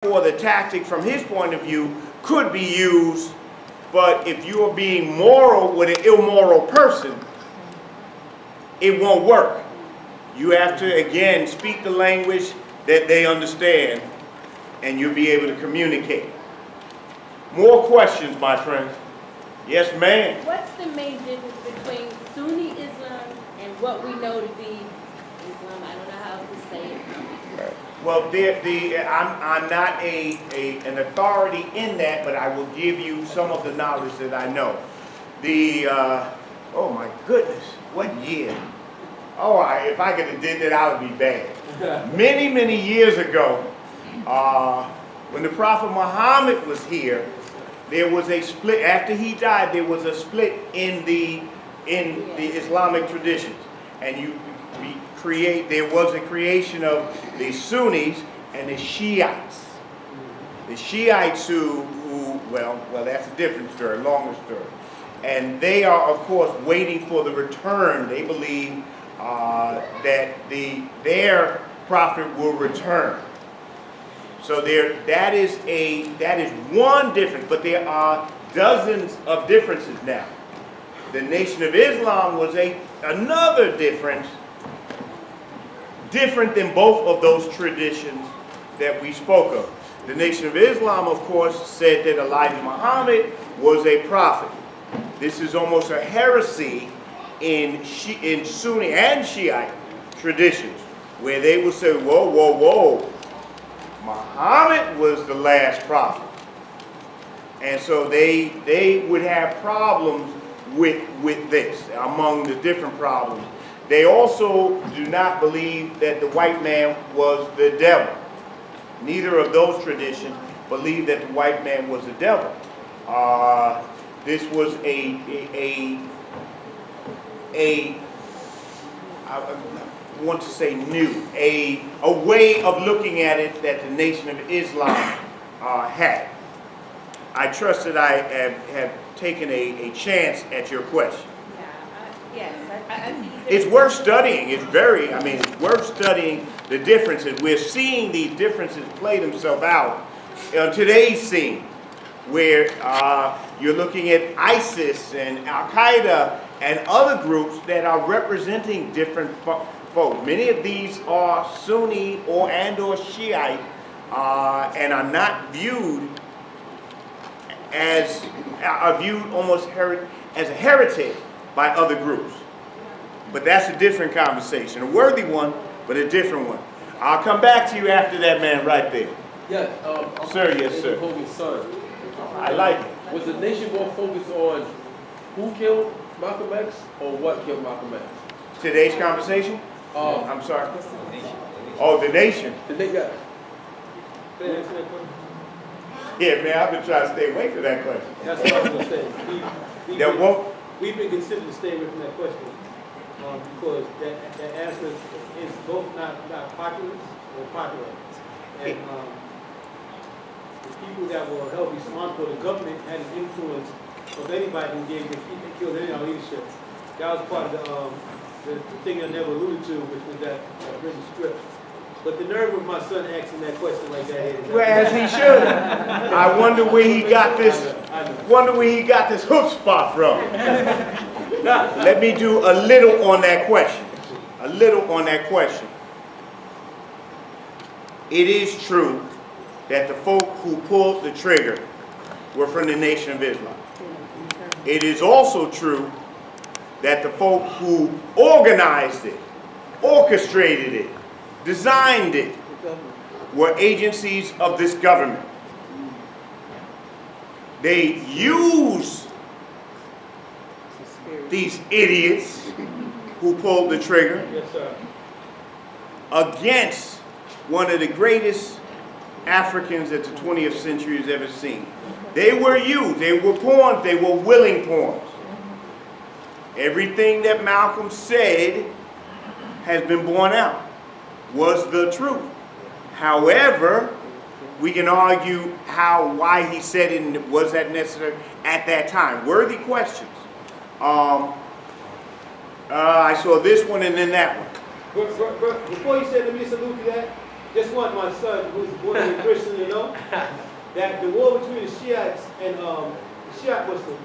or the tactic from his point of view could be used, but if you are being moral with an immoral person, it won't work. You have to, again, speak the language that they understand, and you'll be able to communicate. More questions, my friends? Yes, ma'am. What's the main difference between Sunni Islam and what we know to be Islam? I don't know how to say it. Well, I'm not an authority in that, but I will give you some of the knowledge that I know. Oh my goodness, what year? Oh, if I could have did that, I would be bad. Many years ago, when the Prophet Muhammad was here, there was a split. After he died, there was a split in the Islamic traditions, and there was a creation of the Sunnis and the Shiites. The Shiites who well, that's a different story, longer story. And they are, of course, waiting for the return. They believe that their prophet will return. So that is one difference, but there are dozens of differences now. The Nation of Islam was another difference, different than both of those traditions that we spoke of. The Nation of Islam, of course, said that Elijah Muhammad was a prophet. This is almost a heresy in Sunni and Shiite traditions, where they will say, whoa, Muhammad was the last prophet. And so they would have problems with this, among the different problems. They also do not believe that the white man was the devil. Neither of those traditions believe that the white man was the devil. This was I want to say new, a way of looking at it that the Nation of Islam had. I trust that I have taken a chance at your question. It's worth studying. It's worth studying the differences. We're seeing these differences play themselves out on today's scene, where you're looking at ISIS and Al-Qaeda and other groups that are representing different folk. Many of these are Sunni or Shiite and are not viewed almost as a heretic by other groups. But that's a different conversation, a worthy one, but a different one. I'll come back to you after that man right there. Yes, sir, yes, sir. Son. I like it. Was the nation more focused on who killed Malcolm X or what killed Malcolm X? Today's conversation? I'm sorry. Oh, the nation. Yeah, man, I've been trying to stay away from that question. That's what I was going to say. We've been considered to stay away from that question because that answer is both not populist or popular. And the people that were held responsible, the government had an influence of anybody who killed any of our leadership. That was part of the thing I never alluded to, which was that written script. But the nerve of my son asking that question like that. Well, as he should. I wonder where he got this. Wonder where he got this chutzpah from. Let me do a little on that question. A little on that question. It is true that the folk who pulled the trigger were from the Nation of Islam. It is also true that the folk who organized it, orchestrated it, designed it, were agencies of this government. They use these idiots who pulled the trigger against one of the greatest Africans that the 20th century has ever seen. They were used. They were pawns. They were willing pawns. Everything that Malcolm said has been borne out, was the truth. However, we can argue why he said it and was that necessary at that time. Worthy questions. I saw this one and then that one. Before you said, let me just allude to that. just want my son, who's born in a Christian, to know that the war between the Shiites and the Shiite Muslims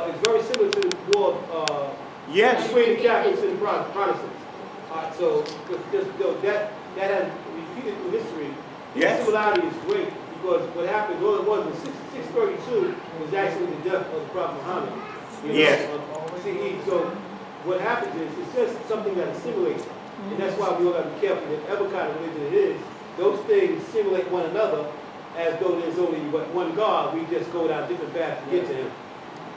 is very similar to the war Yes. between the Catholics and the Protestants. So just that has repeated through history. Yes. The similarity is great because what happened, all it was in 632 was actually the death of the Prophet Muhammad. Yes. So what happens is it's just something that assimilates. And that's why we all got to be careful that whatever kind of religion it is, those things simulate one another as though there's only but one God. We just go down different paths to get to him.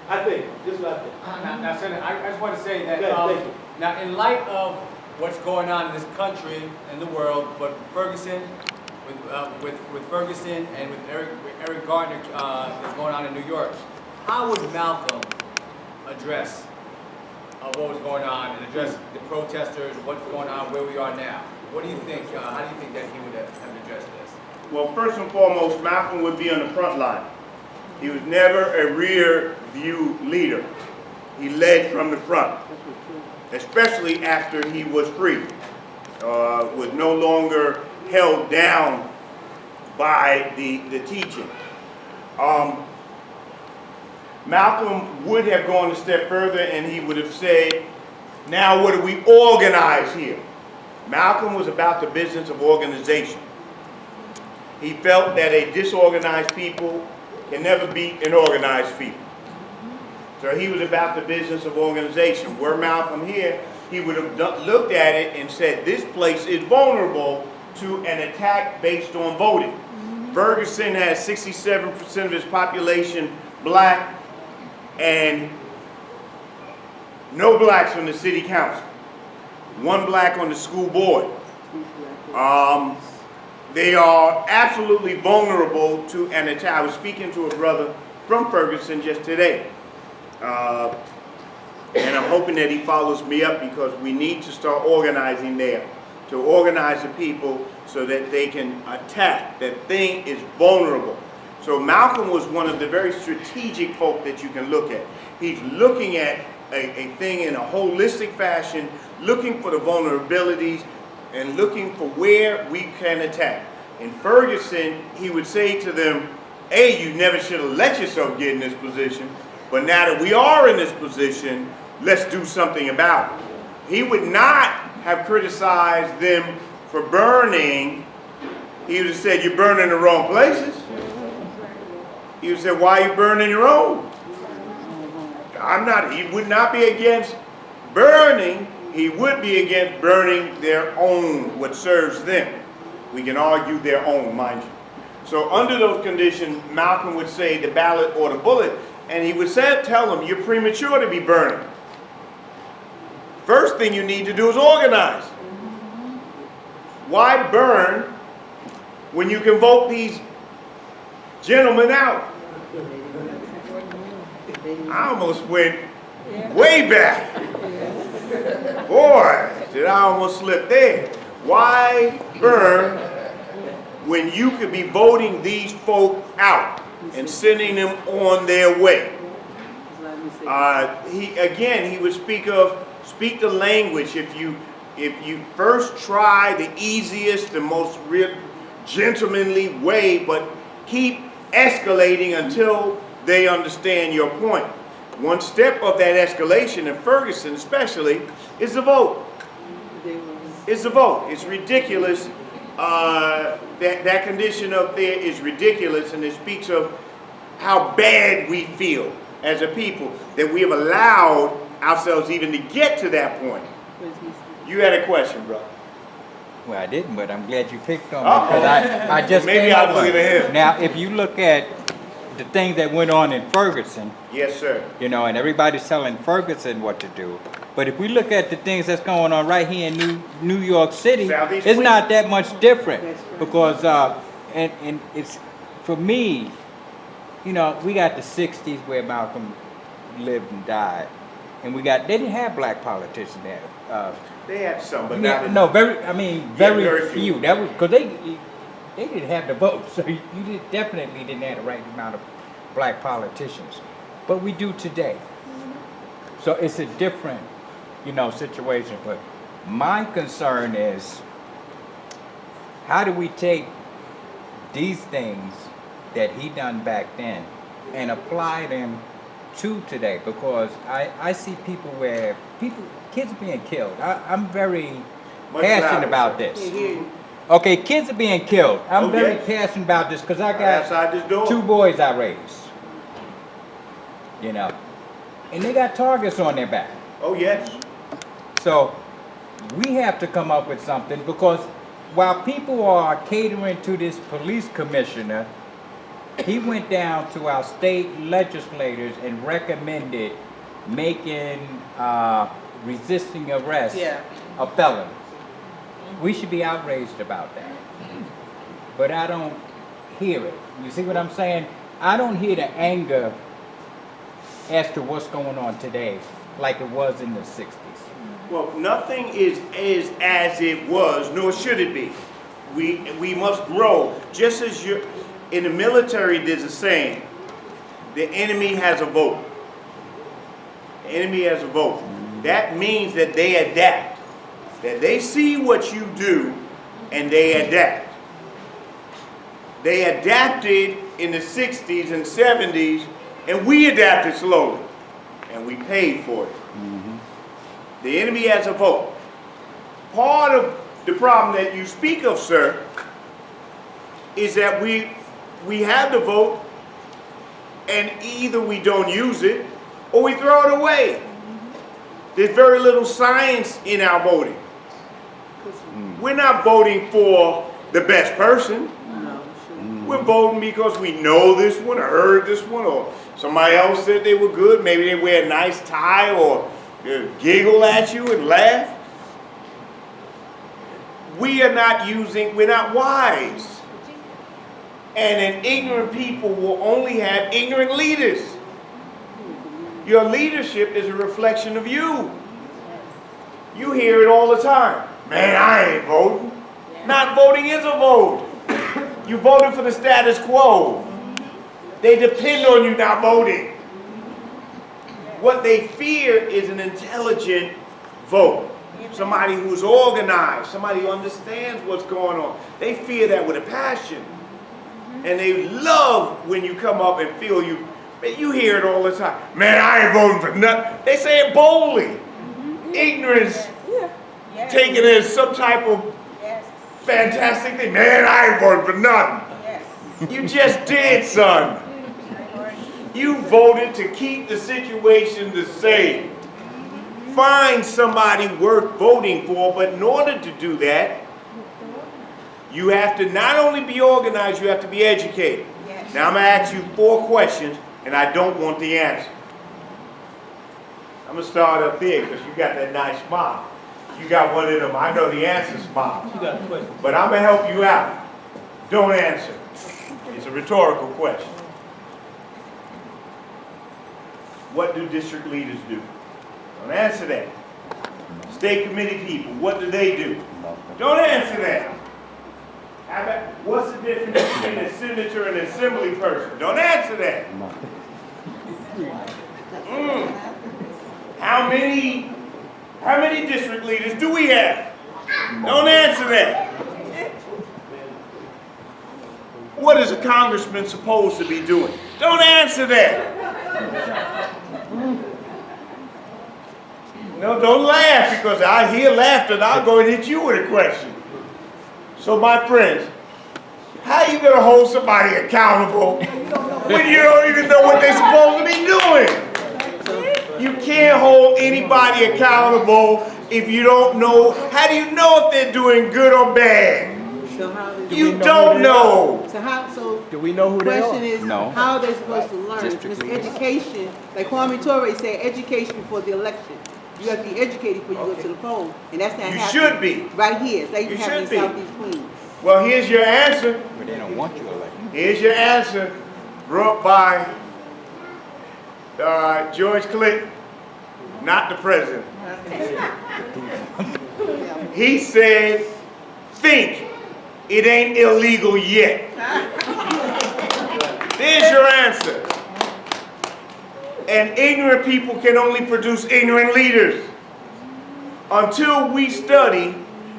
I think, just what I think. Now, Senator, I just want to say that, Okay, thank you. now, in light of what's going on in this country and the world, but Ferguson, with Ferguson and with Eric Gardner that's going on in New York, how would Malcolm address what was going on and address the protesters, what's going on, where we are now? What do you think, how do you think that he would have addressed this? Well, first and foremost, Malcolm would be on the front line. He was never a rear view leader. He led from the front, especially after he was free, was no longer held down by the teaching. Malcolm would have gone a step further and he would have said, now what do we organize here? Malcolm was about the business of organization. He felt that a disorganized people can never beat an organized people. So he was about the business of organization. Were Malcolm here, he would have looked at it and said, this place is vulnerable to an attack based on voting. Ferguson has 67% of his population black and no blacks on the city council. One black on the school board. They are absolutely vulnerable to an attack. I was speaking to a brother from Ferguson just today. And I'm hoping that he follows me up because we need to start organizing there, to organize the people so that they can attack. That thing is vulnerable. So Malcolm was one of the very strategic folk that you can look at. He's looking at a thing in a holistic fashion, looking for the vulnerabilities and looking for where we can attack. In Ferguson, he would say to them, hey, you never should have let yourself get in this position, but now that we are in this position, let's do something about it. He would not have criticized them for burning. He would have said, you're burning the wrong places. He would say, why are you burning your own? He would not be against burning. He would be against burning their own, what serves them. We can argue their own, mind you. So under those conditions, Malcolm would say the ballot or the bullet, and he would tell them, you're premature to be burning. First thing you need to do is organize. Why burn when you can vote these gentlemen out? I almost went way back. Boy, did I almost slip there. Why burn when you could be voting these folk out and sending them on their way? He would speak the language. If you first try the easiest, the most real gentlemanly way, but keep escalating until they understand your point. One step of that escalation in Ferguson especially is the vote. It's the vote. It's ridiculous. That condition up there is ridiculous, and it speaks of how bad we feel as a people that we have allowed ourselves even to get to that point. You had a question, bro. Well, I didn't, but I'm glad you picked on me because I just maybe I'm looking at him. Now, if you look at the things that went on in Ferguson, Yes, sir. you know, and everybody's telling Ferguson what to do. But if we look at the things that's going on right here in New York City, Southeast it's Queens. not that much different because, and it's, for me, you know, we got the 60s where Malcolm lived and died. And they didn't have black politicians there. They had some, but Yeah, not no, very very few. few. That was because they didn't have the vote, so you definitely didn't have the right amount of black politicians. But we do today. So it's a different, you know, situation. But my concern is how do we take these things that he done back then and apply them to today? Because I see people where kids are being killed. I'm very Much passionate louder, about sir. this. Okay, kids are being killed. I'm very Okay. passionate about this because I Outside this got door. 2 boys I raised. You know, and they got targets on their back. Oh, yes. So we have to come up with something, because while people are catering to this police commissioner, he went down to our state legislators and recommended making resisting arrest a felony. We should be outraged about that. But I don't hear it. You see what I'm saying? I don't hear the anger as to what's going on today like it was in the 60s. Well, nothing is as it was, nor should it be. We must grow. Just as in the military, there's a saying, the enemy has a vote. The enemy has a vote. That means that they adapt. That they see what you do and they adapt. They adapted in the 60s and 70s, and we adapted slowly, and we paid for it. The enemy has a vote. Part of the problem that you speak of, sir, is that we have the vote, and either we don't use it or we throw it away. There's very little science in our voting. We're not voting for the best person. We're voting because we know this one or heard this one, or somebody else said they were good. Maybe they wear a nice tie or giggle at you and laugh. We're not wise. And an ignorant people will only have ignorant leaders. Your leadership is a reflection of you. You hear it all the time. Man, I ain't voting. Not voting is a vote. You voted for the status quo. They depend on you not voting. What they fear is an intelligent vote. Somebody who's organized, somebody who understands what's going on. They fear that with a passion. And they love when you come up and feel you. Man, you hear it all the time. Man, I ain't voting for nothing. They say it boldly. Ignorance taken as some type of fantastic thing. Man, I ain't voting for nothing. You just did, son. You voted to keep the situation the same. Find somebody worth voting for, but in order to do that, you have to not only be organized, you have to be educated. Now I'm going to ask you 4 questions, and I don't want the answer. I'm going to start up there because you got that nice smile. You got one of them, I know the answer smile. You got a question. But I'm going to help you out. Don't answer. It's a rhetorical question. What do district leaders do? Don't answer that. State committee people, what do they do? Don't answer that. What's the difference between a senator and an assembly person? Don't answer that. How many district leaders do we have? Don't answer that. What is a congressman supposed to be doing? Don't answer that. No, don't laugh, because I hear laughter and I'll go and hit you with a question. So my friends, how are you going to hold somebody accountable when you don't even know what they're supposed to be doing? You can't hold anybody accountable if you don't know. How do you know if they're doing good or bad? You don't know. So Do we know who the they question are? is, No. how are they supposed to learn? District Because leaders. education, like Kwame Ture said, education before the election. You have to be educated before you go to the poll. And that's not You happening. should be. Right here. It's like You happening in should be. Southeast Queens. Well, here's your answer. But they don't want you elected. Here's your answer, brought by George Clinton, not the president. He said, think it ain't illegal yet. There's your answer. And ignorant people can only produce ignorant leaders. Until we study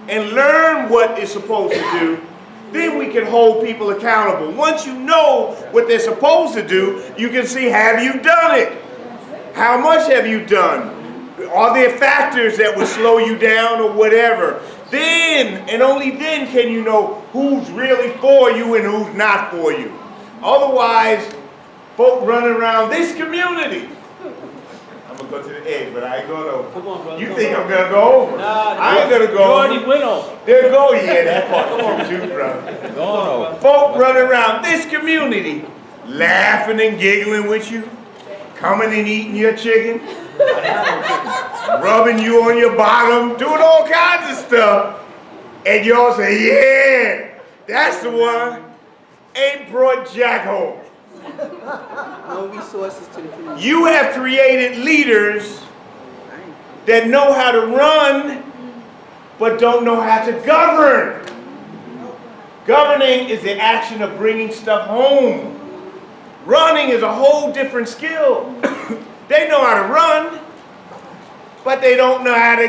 and learn what it's supposed to do, then we can hold people accountable. Once you know what they're supposed to do, you can see, have you done it? How much have you done? Are there factors that would slow you down or whatever? Then, and only then, can you know who's really for you and who's not for you. Otherwise, folk running around this community. I'm going to go to the edge, but I ain't going over. Come on, brother. You think I'm going to go over? I ain't going to go You over. already went over. There go, yeah, that part too, brother. Go on over. Folk running around this community, laughing and giggling with you, coming and eating your chicken, rubbing you on your bottom, doing all kinds of stuff, and y'all say, yeah, that's the one. Ain't brought Jack home. No resources to the community. You have created leaders that know how to run, but don't know how to govern. Governing is the action of bringing stuff home. Running is a whole different skill. They know how to run, but they don't know how to